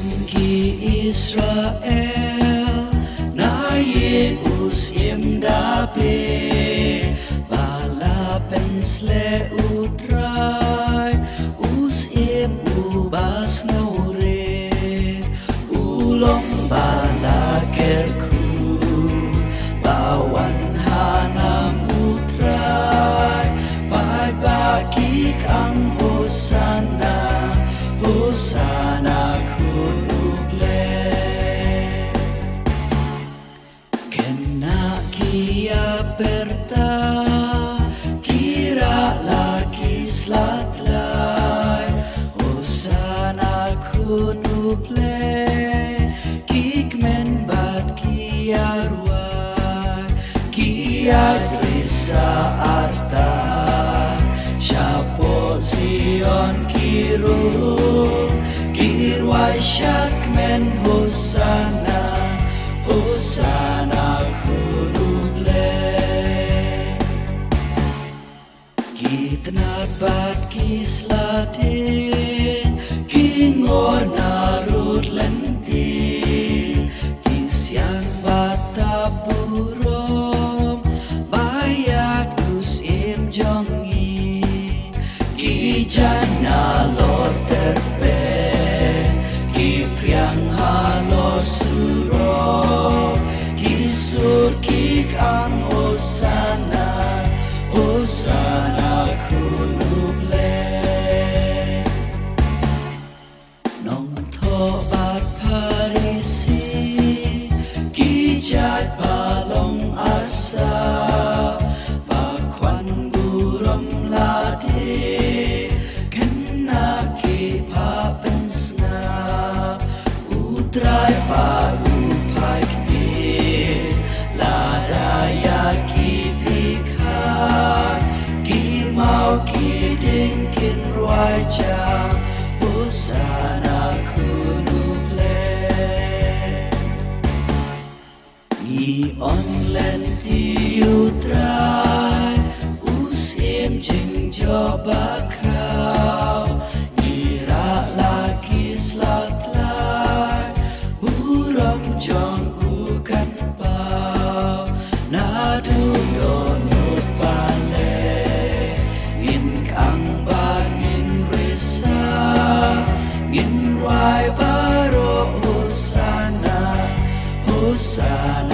Ki Israel na Yeus im dape bala pensle utrai us im ubas ngaure ulong bala kerku bawan hanam utrai pai baki ang hosana hosana kunugle kena kia perta kira laki slatlai hosana kunugle kikmen bad kia ruai kia grisa arta Shapo Zion kiru kirwai shakmen hosana hosana kunuble kitna bat kislate kingor narut lenti kisyang batapurom bayak dus im jongi ki jana lo terpe ki priang halo suro ki sur ki ang hosana hosana kunuble nong tho bat parisi ki jat palong asa bakwan gurom lade utrai pagu paikni ladaya ki pikhan ki mau ki dingkin ruaja hosana kunuble ni onlen ti utrai usim jing joba krau ira laki slatlai uram jong ukan pau nadu yonut pale in kang ban in risa in rai baro hosana hosana